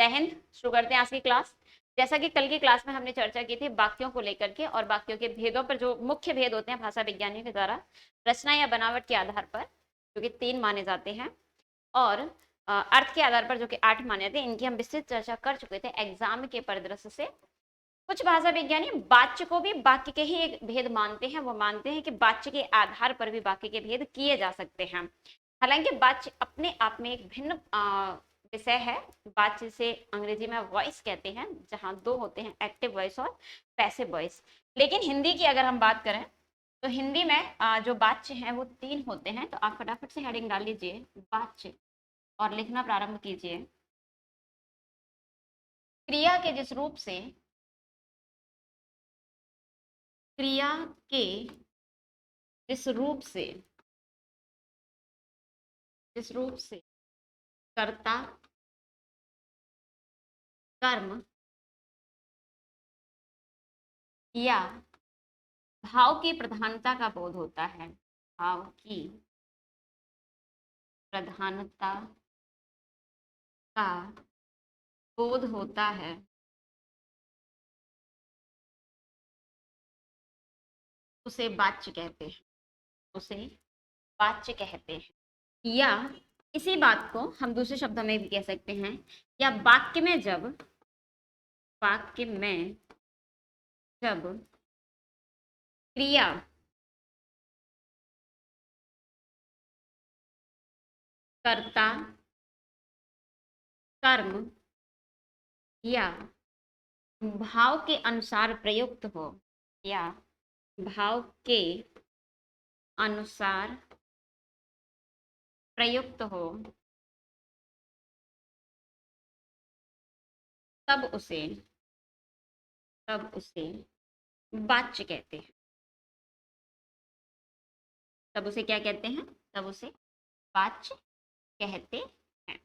जय हिंद। शुरू करते हैं आज की क्लास। जैसा कि कल की क्लास में हमने चर्चा की थी वाक्यों को लेकर के और वाक्यों के भेदों पर, जो मुख्य भेद होते हैं भाषा विज्ञानियों के द्वारा रचना या बनावट के आधार पर, जो कि 3 माने जाते हैं, और अर्थ के आधार पर जो कि 8 माने जाते हैं। इनकी हम विस्तृत चर्चा कर चुके थे एग्जाम के परिदृश्य से। कुछ भाषा विज्ञानी वाच्य को भी वाक्य के ही एक भेद मानते हैं। वो मानते हैं कि वाच्य के आधार पर भी वाक्य के भेद किए जा सकते हैं। हालांकि वाच्य अपने आप में एक भिन्न विषय है। वाच्य से अंग्रेजी में वॉइस कहते हैं, जहां दो होते हैं, एक्टिव वॉइस और पैसिव वॉइस। लेकिन हिंदी की अगर हम बात करें तो हिंदी में जो वाच्य हैं वो 3 होते हैं। तो आप फटाफट से हेडिंग डाल लीजिए वाच्य और लिखना प्रारंभ कीजिए। क्रिया के जिस रूप से क्रिया के जिस रूप से कर्ता कर्म या भाव की प्रधानता का बोध होता है, भाव की प्रधानता का बोध होता है, उसे वाच्य कहते हैं, उसे वाच्य कहते हैं। या इसी बात को हम दूसरे शब्दों में भी कह सकते हैं, या वाक्य में जब क्रिया कर्ता कर्म या भाव के अनुसार प्रयुक्त हो, या भाव के अनुसार प्रयुक्त हो, तब उसे वाच्य कहते हैं। तब उसे क्या कहते हैं? तब उसे वाच्य कहते हैं।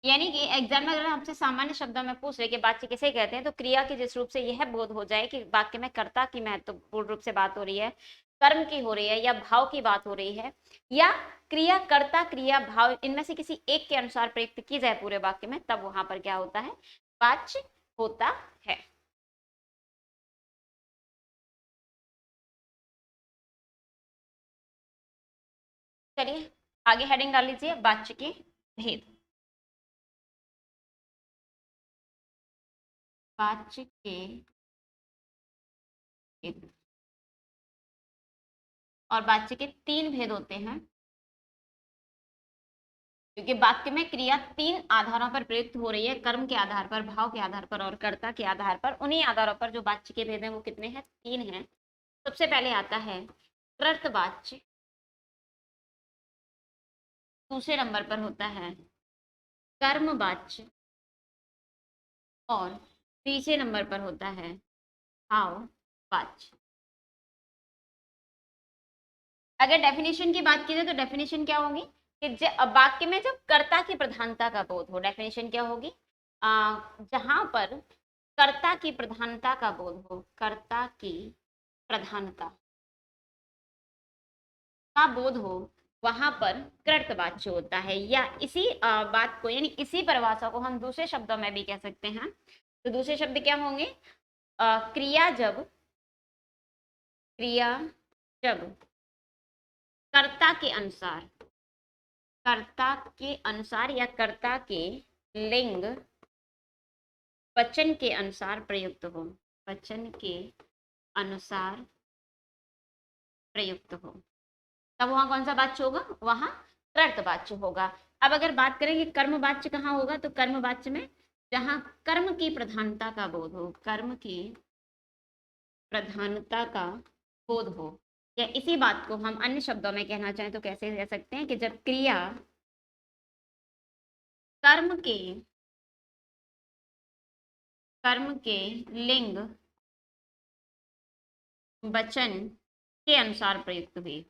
यानी कि एग्जाम में अगर हमसे सामान्य शब्दों में पूछ रहे कि वाच्य किसे कहते हैं, तो क्रिया के जिस रूप से यह बोध हो जाए कि वाक्य में कर्ता की महत्वपूर्ण रूप से बात हो रही है, कर्म की हो रही है, या भाव की बात हो रही है, या क्रिया कर्ता क्रिया भाव इनमें से किसी एक के अनुसार प्रयुक्त की जाए पूरे वाक्य में, तब वहां पर क्या होता है? वाच्य होता है। चलिए आगे हेडिंग डाल लीजिए, वाच्य के भेद। वाच्य के भेद। और वाच्य के 3 भेद होते हैं, क्योंकि वाक्य में क्रिया 3 आधारों पर प्रयुक्त हो रही है, कर्म के आधार पर, भाव के आधार पर और कर्ता के आधार पर। उन्हीं आधारों पर जो वाच्य के भेद हैं वो कितने हैं? 3 हैं। सबसे पहले आता है कृतवाच्य, दूसरे नंबर पर होता है कर्मवाच्य, और तीसरे नंबर पर होता है भाववाच्य। अगर डेफिनेशन की बात की जाए तो डेफिनेशन क्या होगी कि वाक्य में जब कर्ता की प्रधानता का बोध हो, डेफिनेशन क्या होगी? जहां पर कर्ता की प्रधानता का बोध हो, कर्ता की प्रधानता का बोध हो, वहां पर कृतवाच्य होता है। या इसी बात को, यानी इसी परिभाषा को हम दूसरे शब्दों में भी कह सकते हैं। तो दूसरे शब्द क्या होंगे? क्रिया जब कर्ता के अनुसार या कर्ता के लिंग वचन के अनुसार प्रयुक्त हो, वचन के अनुसार प्रयुक्त हो, तब वहां कौन सा वाच्य होगा? वहां कृतवाच्य होगा। अब अगर बात करें कि कर्मवाच्य कहाँ होगा, तो कर्मवाच्य में जहां कर्म की प्रधानता का बोध हो, कर्म की प्रधानता का बोध हो, या इसी बात को हम अन्य शब्दों में कहना चाहें तो कैसे कह सकते हैं कि जब क्रिया कर्म के लिंग वचन के अनुसार प्रयुक्त हुई।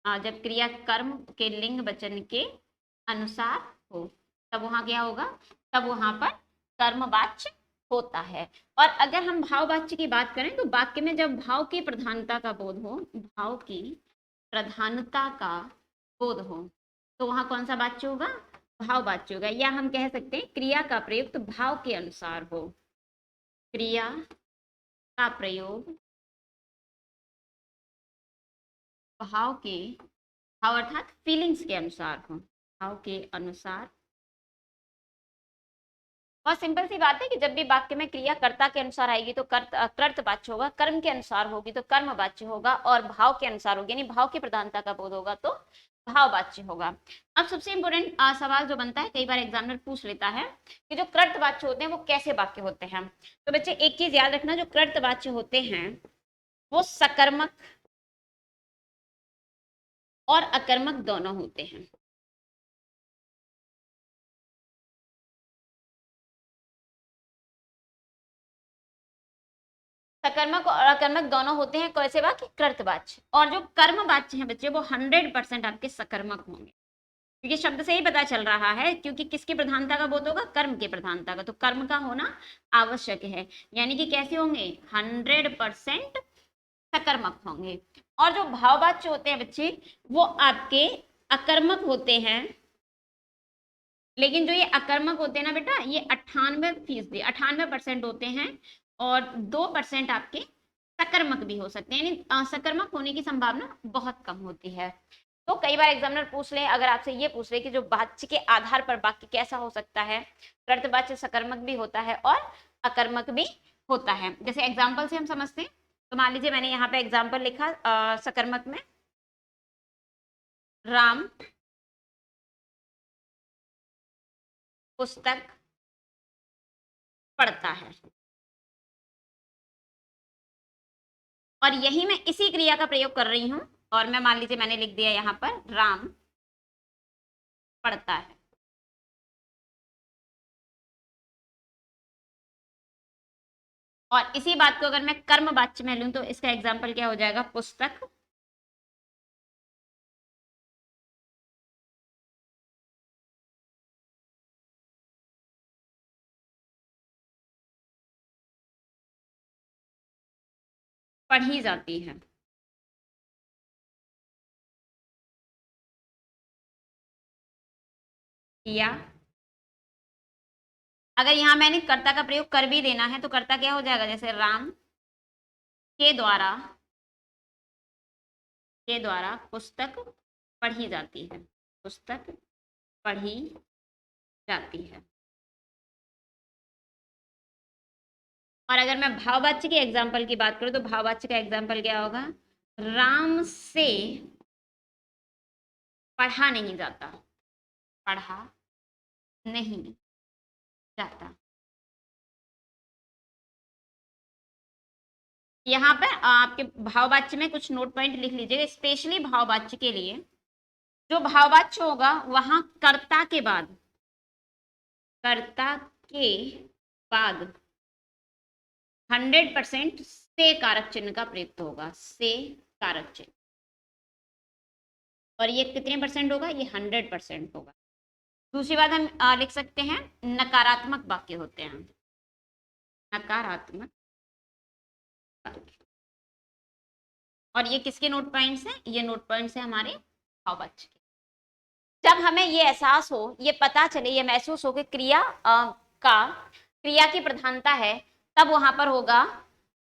जब क्रिया कर्म के लिंग वचन के अनुसार हो, तब वहां क्या होगा? तब वहां पर कर्मवाच्य होता है। और अगर हम भाववाच्य की बात करें तो वाक्य में जब भाव की प्रधानता का बोध हो, भाव की प्रधानता का बोध हो, तो वहां कौन सा वाच्य होगा? भाववाच्य होगा, या हम कह सकते हैं क्रिया का प्रयोग तो भाव के अनुसार हो, क्रिया का प्रयोग भाव के, भाव अर्थात फीलिंग्स के अनुसार हो, भाव के अनुसार। बहुत सिंपल सी बात है कि जब भी वाक्य में क्रिया कर्ता के अनुसार आएगी तो कर्तवाच्य होगा, कर्म के अनुसार होगी तो कर्मवाच्य होगा, और भाव के अनुसार होगी यानी भाव की प्रधानता का बोध होगा तो भाववाच्य होगा। अब सबसे इंपॉर्टेंट सवाल जो बनता है, कई बार एग्जामिनर पूछ लेता है कि जो कर्तवाच्य होते हैं वो कैसे वाक्य होते हैं। तो बच्चे एक चीज याद रखना, जो कर्तवाच्य होते हैं वो सकर्मक और अकर्मक दोनों होते हैं। सकर्मक और अकर्मक दोनों होते हैं, कैसे वाक्य, कृतवाच्य। और जो कर्मवाच्य हैं बच्चे वो 100% आपके सकर्मक होंगे, क्योंकि शब्द से ही पता चल रहा है, क्योंकि किसकी प्रधानता का बोध होगा, कर्म के प्रधानता का, तो कर्म का होना आवश्यक है, यानी कि कैसे होंगे, 100% सकर्मक होंगे। और जो भाववाच्य होते हैं बच्चे वो आपके अकर्मक होते हैं, लेकिन जो ये अकर्मक होते हैं ना बेटा, ये 98% होते हैं, और 2% आपके सकर्मक भी हो सकते हैं, यानी सकर्मक होने की संभावना बहुत कम होती है। तो कई बार एग्जामिनर पूछ ले, अगर आपसे ये पूछ ले कि जो वाच्य के आधार पर वाक्य कैसा हो सकता है, कर्तवाच्य सकर्मक भी होता है और अकर्मक भी होता है। जैसे एग्जाम्पल से हम समझते हैं, तो मान लीजिए मैंने यहाँ पे एग्जाम्पल लिखा सकर्मक में, राम पुस्तक पढ़ता है, और यही मैं इसी क्रिया का प्रयोग कर रही हूं, और मैं मान लीजिए मैंने लिख दिया यहाँ पर राम पढ़ता है। और इसी बात को अगर मैं कर्म वाच्य में लूं तो इसका एग्जाम्पल क्या हो जाएगा, पुस्तक पढ़ी जाती है। या अगर यहां मैंने कर्ता का प्रयोग कर भी देना है तो कर्ता क्या हो जाएगा, जैसे राम के द्वारा, के द्वारा पुस्तक पढ़ी जाती है, पुस्तक पढ़ी जाती है। और अगर मैं भाववाच्य के एग्जाम्पल की बात करूं तो भाववाच्य का एग्जाम्पल क्या होगा, राम से पढ़ा नहीं जाता, पढ़ा नहीं जाता। यहाँ पे आपके भाववाच्य में कुछ नोट पॉइंट लिख लीजिएगा, स्पेशली भाववाच्य के लिए। जो भाववाच्य होगा वहां कर्ता के बाद, कर्ता के बाद 100% से कारक चिन्ह का प्रयुक्त होगा, से कारक चिन्ह। और ये कितने परसेंट होगा, ये 100% होगा। दूसरी बात हम लिख सकते हैं, नकारात्मक वाक्य होते हैं, नकारात्मक वाक्य। और ये किसके नोट पॉइंट्स हैं, ये नोट पॉइंट्स हैं हमारे भाववाच्य के। जब हमें ये एहसास हो, ये पता चले, ये महसूस हो कि क्रिया की प्रधानता है, तब वहां पर होगा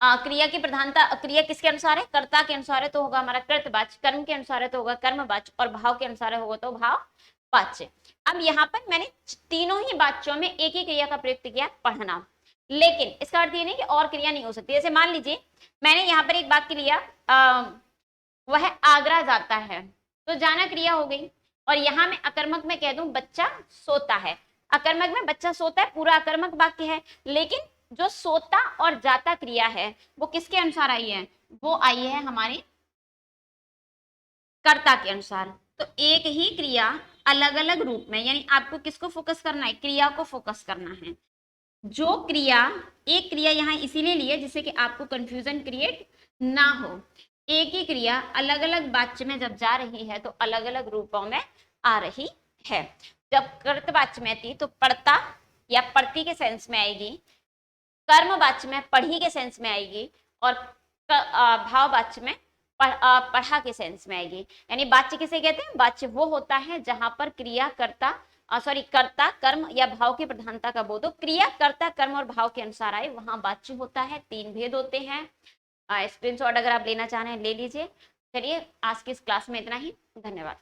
क्रिया की प्रधानता, क्रिया किसके अनुसार है, कर्ता के अनुसार है तो होगा हमारा कृतवाच्य, कर्म के अनुसार है तो होगा कर्मवाच्य, और भाव के अनुसार होगा तो भाववाच्य। अब यहाँ पर मैंने तीनों ही वाच्यों में एक ही क्रिया का प्रयुक्त किया, पढ़ना, लेकिन इसका अर्थ ये नहीं कि और क्रिया नहीं हो सकती। जैसे मान लीजिए मैंने यहाँ पर एक वाक्य लिया, वह आगरा जाता है, तो जाना क्रिया हो गई। और यहां मैं अकर्मक में कह दूं बच्चा सोता है, अकर्मक में बच्चा सोता है पूरा अकर्मक वाक्य है, लेकिन जो सोता और जाता क्रिया है वो किसके अनुसार आई है, वो आई है हमारे कर्ता के अनुसार। तो एक ही क्रिया अलग अलग रूप में, यानी आपको किसको फोकस करना है, क्रिया को फोकस करना है। जो क्रिया, एक क्रिया यहाँ इसीलिए ली है जिससे कि आपको कंफ्यूजन क्रिएट ना हो। एक ही क्रिया अलग अलग वाच्य में जब जा रही है तो अलग अलग रूपों में आ रही है। जब कर्तवाच्य में थी तो पढ़ता या पढ़ती के सेंस में आएगी, कर्मवाच्य में पढ़ी के सेंस में आएगी, और भाववाच्य में पढ़ा के सेंस में आएगी। यानी वाच्य किसे कहते हैं, वाच्य वो होता है जहां पर क्रिया कर्ता सॉरी कर्ता कर्म या भाव की प्रधानता का बोध हो, क्रिया कर्ता कर्म और भाव के अनुसार आए, वहां वाच्य होता है। 3 भेद होते हैं। स्क्रीनशॉट अगर आप लेना चाह रहे हैं ले लीजिए। चलिए आज की इस क्लास में इतना ही, धन्यवाद।